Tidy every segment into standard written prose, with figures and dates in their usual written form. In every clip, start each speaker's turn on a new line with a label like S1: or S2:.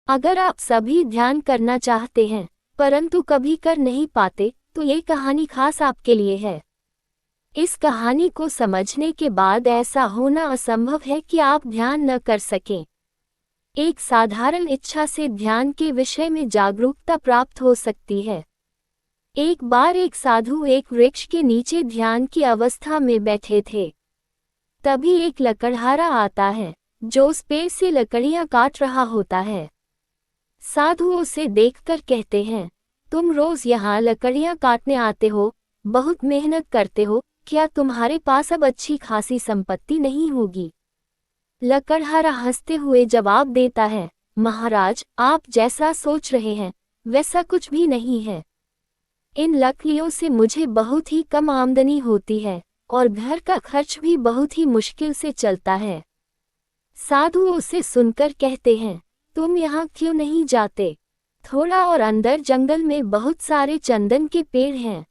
S1: अगर आप सभी ध्यान करना चाहते हैं परंतु कभी कर नहीं पाते तो ये कहानी खास आपके लिए है। इस कहानी को समझने के बाद ऐसा होना असंभव है कि आप ध्यान न कर सकें। एक साधारण इच्छा से ध्यान के विषय में जागरूकता प्राप्त हो सकती है। एक बार एक साधु एक वृक्ष के नीचे ध्यान की अवस्था में बैठे थे। तभी एक लकड़हारा आता है जो उस पेड़ से लकड़ियां काट रहा होता है। साधु उसे देखकर कहते हैं, तुम रोज यहाँ लकड़ियां काटने आते हो, बहुत मेहनत करते हो, क्या तुम्हारे पास अब अच्छी खासी संपत्ति नहीं होगी? लकड़हारा हंसते हुए जवाब देता है, महाराज, आप जैसा सोच रहे हैं वैसा कुछ भी नहीं है। इन लकड़ियों से मुझे बहुत ही कम आमदनी होती है और घर का खर्च भी बहुत ही मुश्किल से चलता है। साधु उसे सुनकर कहते हैं, तुम यहाँ क्यों नहीं जाते? थोड़ा और अंदर जंगल में बहुत सारे चंदन के पेड़ हैं।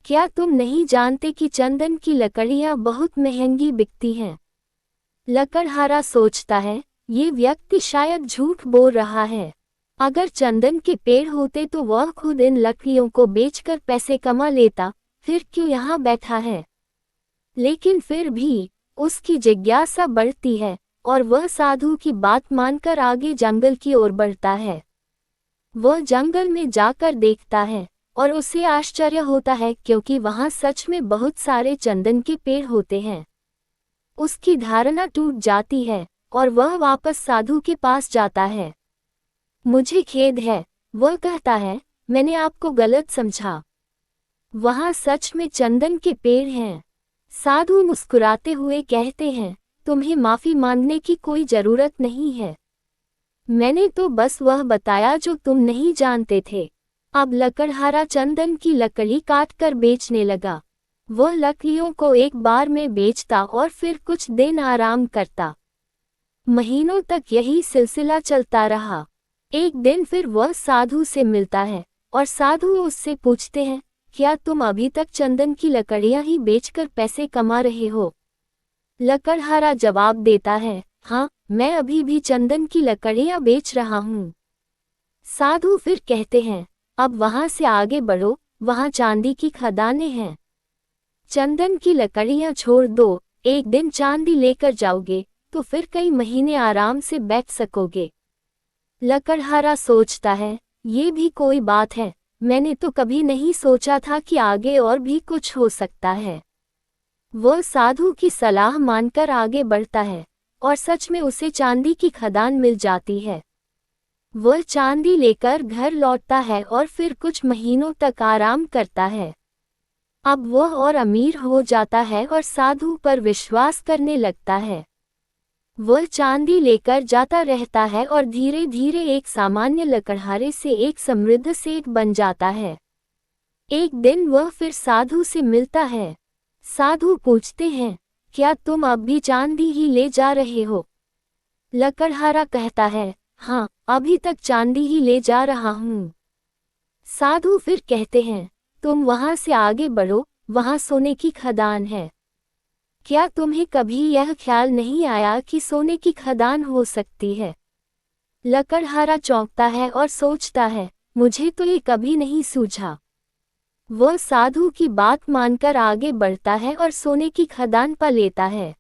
S1: क्या तुम नहीं जानते कि चंदन की लकड़ियाँ बहुत महंगी बिकती हैं? लकड़हारा सोचता है, ये व्यक्ति शायद झूठ बोल रहा है। अगर चंदन के पेड़ होते तो वह खुद इन लकड़ियों को बेचकर पैसे कमा लेता, फिर क्यों यहाँ बैठा है? लेकिन फिर भी उसकी जिज्ञासा बढ़ती है और वह साधु की बात मानकर आगे जंगल की ओर बढ़ता है। वह जंगल में जाकर देखता है और उसे आश्चर्य होता है क्योंकि वहां सच में बहुत सारे चंदन के पेड़ होते हैं। उसकी धारणा टूट जाती है और वह वापस साधु के पास जाता है। मुझे खेद है, वह कहता है, मैंने आपको गलत समझा। वहां सच में चंदन के पेड़ हैं। साधु मुस्कुराते हुए कहते हैं, तुम्हें माफी मांगने की कोई जरूरत नहीं है। मैंने तो बस वह बताया जो तुम नहीं जानते थे। अब लकड़हारा चंदन की लकड़ी काटकर बेचने लगा। वह लकड़ियों को एक बार में बेचता और फिर कुछ दिन आराम करता। महीनों तक यही सिलसिला चलता रहा। एक दिन फिर वह साधु से मिलता है और साधु उससे पूछते हैं, क्या तुम अभी तक चंदन की लकड़ियां ही बेचकर पैसे कमा रहे हो? लकड़हारा जवाब देता है, हाँ, मैं अभी भी चंदन की लकड़ियां बेच रहा हूँ। साधु फिर कहते हैं, अब वहां से आगे बढ़ो, वहां चांदी की खदानें हैं। चंदन की लकड़ियां छोड़ दो, एक दिन चांदी लेकर जाओगे तो फिर कई महीने आराम से बैठ सकोगे। लकड़हारा सोचता है, ये भी कोई बात है, मैंने तो कभी नहीं सोचा था कि आगे और भी कुछ हो सकता है। वह साधु की सलाह मानकर आगे बढ़ता है और सच में उसे चांदी की खदान मिल जाती है। वह चांदी लेकर घर लौटता है और फिर कुछ महीनों तक आराम करता है। अब वह और अमीर हो जाता है और साधु पर विश्वास करने लगता है। वह चांदी लेकर जाता रहता है और धीरे धीरे एक सामान्य लकड़हारे से एक समृद्ध सेठ बन जाता है। एक दिन वह फिर साधु से मिलता है। साधु पूछते हैं, क्या तुम अब भी चांदी ही ले जा रहे हो? लकड़हारा कहता है, हाँ, अभी तक चांदी ही ले जा रहा हूँ। साधु फिर कहते हैं, तुम वहां से आगे बढ़ो, वहां सोने की खदान है। क्या तुम्हें कभी यह ख्याल नहीं आया कि सोने की खदान हो सकती है? लकड़हारा चौंकता है और सोचता है, मुझे तो ये कभी नहीं सूझा। वह साधु की बात मानकर आगे बढ़ता है और सोने की खदान पा लेता है।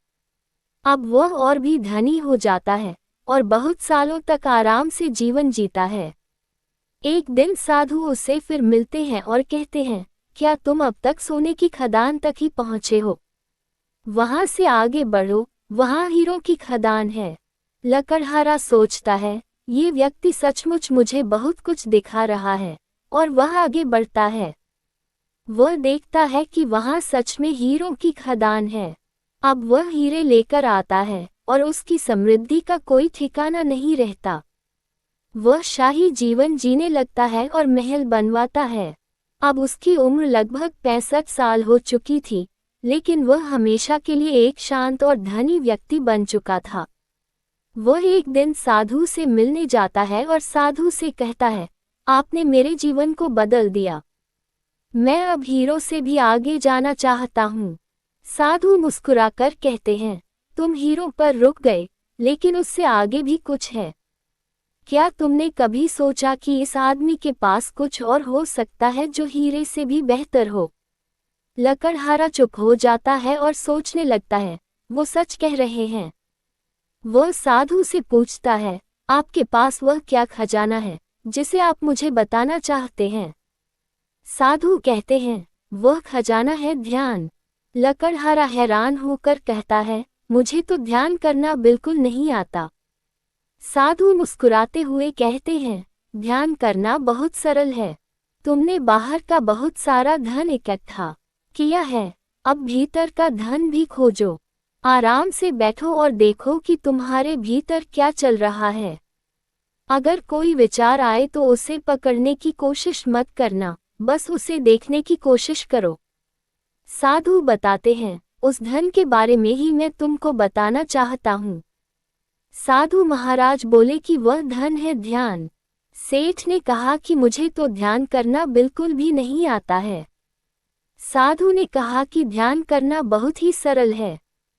S1: अब वह और भी धनी हो जाता है और बहुत सालों तक आराम से जीवन जीता है। एक दिन साधु उसे फिर मिलते हैं और कहते हैं, क्या तुम अब तक सोने की खदान तक ही पहुँचे हो? वहां से आगे बढ़ो, वहां हीरों की खदान है। लकड़हारा सोचता है, ये व्यक्ति सचमुच मुझे बहुत कुछ दिखा रहा है और वह आगे बढ़ता है। वह देखता है कि वहां सच में हीरों की खदान है। अब वह हीरे लेकर आता है और उसकी समृद्धि का कोई ठिकाना नहीं रहता। वह शाही जीवन जीने लगता है और महल बनवाता है। अब उसकी उम्र लगभग 65 साल हो चुकी थी, लेकिन वह हमेशा के लिए एक शांत और धनी व्यक्ति बन चुका था। वह एक दिन साधु से मिलने जाता है और साधु से कहता है, आपने मेरे जीवन को बदल दिया। मैं अब हीरो से भी आगे जाना चाहता हूँ। साधु मुस्कुराकर कहते हैं, तुम हीरो पर रुक गए, लेकिन उससे आगे भी कुछ है। क्या तुमने कभी सोचा कि इस आदमी के पास कुछ और हो सकता है जो हीरे से भी बेहतर हो? लकड़हारा चुप हो जाता है और सोचने लगता है, वो सच कह रहे हैं। वह साधु से पूछता है, आपके पास वह क्या खजाना है जिसे आप मुझे बताना चाहते हैं? साधु कहते हैं, वह खजाना है ध्यान। लकड़हारा हैरान होकर कहता है, मुझे तो ध्यान करना बिल्कुल नहीं आता। साधु मुस्कुराते हुए कहते हैं, ध्यान करना बहुत सरल है। तुमने बाहर का बहुत सारा धन इकट्ठा किया है, अब भीतर का धन भी खोजो। आराम से बैठो और देखो कि तुम्हारे भीतर क्या चल रहा है। अगर कोई विचार आए तो उसे पकड़ने की कोशिश मत करना, बस उसे देखने की कोशिश करो। साधु बताते हैं, उस धन के बारे में ही मैं तुमको बताना चाहता हूँ। साधु महाराज बोले कि वह धन है ध्यान। सेठ ने कहा कि मुझे तो ध्यान करना बिल्कुल भी नहीं आता है। साधु ने कहा कि ध्यान करना बहुत ही सरल है।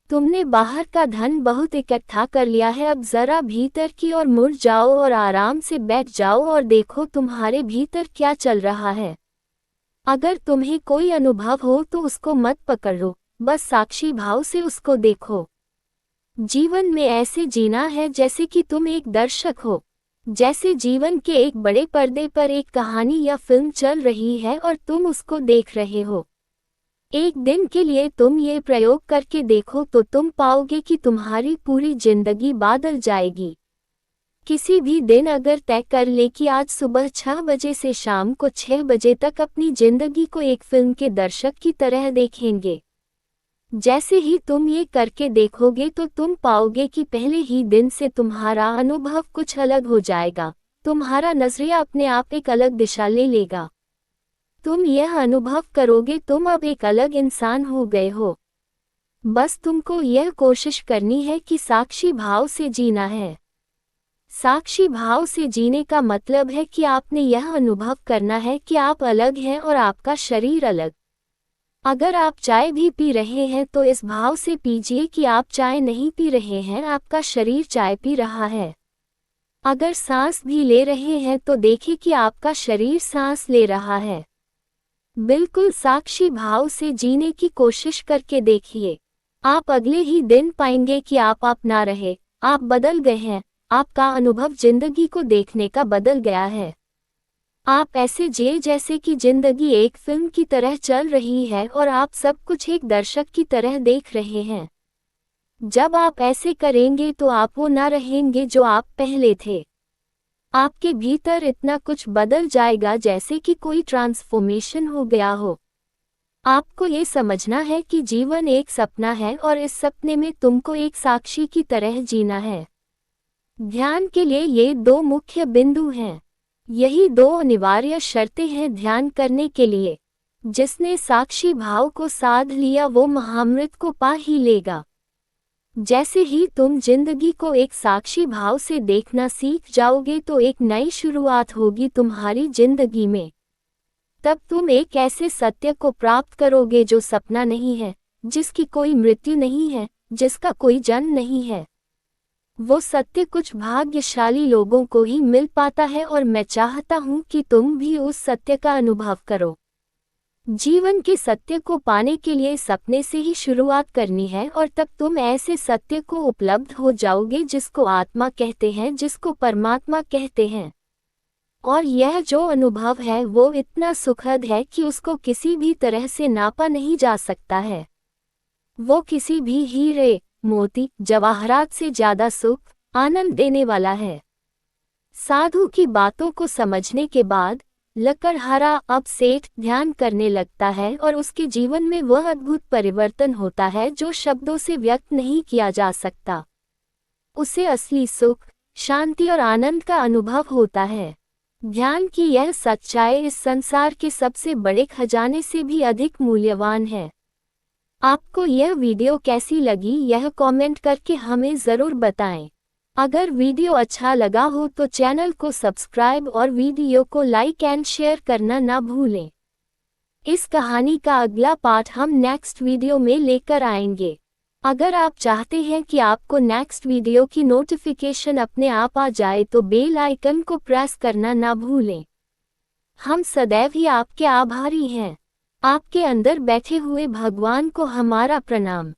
S1: तुमने बाहर का धन बहुत इकट्ठा कर लिया है, अब जरा भीतर की ओर मुड़ जाओ और आराम से बैठ जाओ और देखो तुम्हारे भीतर क्या चल रहा है। अगर तुम्हें कोई अनुभव हो तो उसको मत पकड़ो, बस साक्षी भाव से उसको देखो। जीवन में ऐसे जीना है जैसे कि तुम एक दर्शक हो, जैसे जीवन के एक बड़े पर्दे पर एक कहानी या फिल्म चल रही है और तुम उसको देख रहे हो। एक दिन के लिए तुम ये प्रयोग करके देखो तो तुम पाओगे कि तुम्हारी पूरी जिंदगी बदल जाएगी। किसी भी दिन अगर तय कर ले कि आज सुबह 6 बजे से शाम को 6 बजे तक अपनी जिंदगी को एक फिल्म के दर्शक की तरह देखेंगे। जैसे ही तुम ये करके देखोगे तो तुम पाओगे कि पहले ही दिन से तुम्हारा अनुभव कुछ अलग हो जाएगा। तुम्हारा नजरिया अपने आप एक अलग दिशा ले लेगा। तुम यह अनुभव करोगे तुम अब एक अलग इंसान हो गए हो। बस तुमको यह कोशिश करनी है कि साक्षी भाव से जीना है। साक्षी भाव से जीने का मतलब है कि आपने यह अनुभव करना है कि आप अलग हैं और आपका शरीर अलग। अगर आप चाय भी पी रहे हैं तो इस भाव से पीजिए कि आप चाय नहीं पी रहे हैं, आपका शरीर चाय पी रहा है। अगर सांस भी ले रहे हैं तो देखिए कि आपका शरीर सांस ले रहा है। बिल्कुल साक्षी भाव से जीने की कोशिश करके देखिए। आप अगले ही दिन पाएंगे कि आप ना रहे, आप बदल गए हैं। आपका अनुभव जिंदगी को देखने का बदल गया है। आप ऐसे जिए जैसे कि जिंदगी एक फिल्म की तरह चल रही है और आप सब कुछ एक दर्शक की तरह देख रहे हैं। जब आप ऐसे करेंगे तो आप वो ना रहेंगे जो आप पहले थे। आपके भीतर इतना कुछ बदल जाएगा जैसे कि कोई ट्रांसफॉर्मेशन हो गया हो। आपको ये समझना है कि जीवन एक सपना है और इस सपने में तुमको एक साक्षी की तरह जीना है। ध्यान के लिए ये 2 मुख्य बिंदु हैं। यही 2 अनिवार्य शर्तें हैं ध्यान करने के लिए। जिसने साक्षी भाव को साध लिया वो महामृत को पा ही लेगा। जैसे ही तुम जिंदगी को एक साक्षी भाव से देखना सीख जाओगे तो एक नई शुरुआत होगी तुम्हारी जिंदगी में। तब तुम एक ऐसे सत्य को प्राप्त करोगे जो सपना नहीं है, जिसकी कोई मृत्यु नहीं है, जिसका कोई जन्म नहीं है। वो सत्य कुछ भाग्यशाली लोगों को ही मिल पाता है और मैं चाहता हूँ कि तुम भी उस सत्य का अनुभव करो। जीवन के सत्य को पाने के लिए सपने से ही शुरुआत करनी है और तब तुम ऐसे सत्य को उपलब्ध हो जाओगे जिसको आत्मा कहते हैं, जिसको परमात्मा कहते हैं। और यह जो अनुभव है वो इतना सुखद है कि उसको किसी भी तरह से नापा नहीं जा सकता है। वो किसी भी हीरे, मोती, जवाहरात से ज्यादा सुख, आनंद देने वाला है। साधु की बातों को समझने के बाद लकड़हारा अब सेठ ध्यान करने लगता है और उसके जीवन में वह अद्भुत परिवर्तन होता है जो शब्दों से व्यक्त नहीं किया जा सकता। उसे असली सुख, शांति और आनंद का अनुभव होता है। ध्यान की यह सच्चाई इस संसार के सबसे बड़े खजाने से भी अधिक मूल्यवान है। आपको यह वीडियो कैसी लगी यह कमेंट करके हमें ज़रूर बताएं। अगर वीडियो अच्छा लगा हो तो चैनल को सब्सक्राइब और वीडियो को लाइक एंड शेयर करना ना भूलें। इस कहानी का अगला पार्ट हम नेक्स्ट वीडियो में लेकर आएंगे। अगर आप चाहते हैं कि आपको नेक्स्ट वीडियो की नोटिफिकेशन अपने आप आ जाए तो बेल आइकन को प्रेस करना ना भूलें। हम सदैव ही आपके आभारी हैं। आपके अंदर बैठे हुए भगवान को हमारा प्रणाम।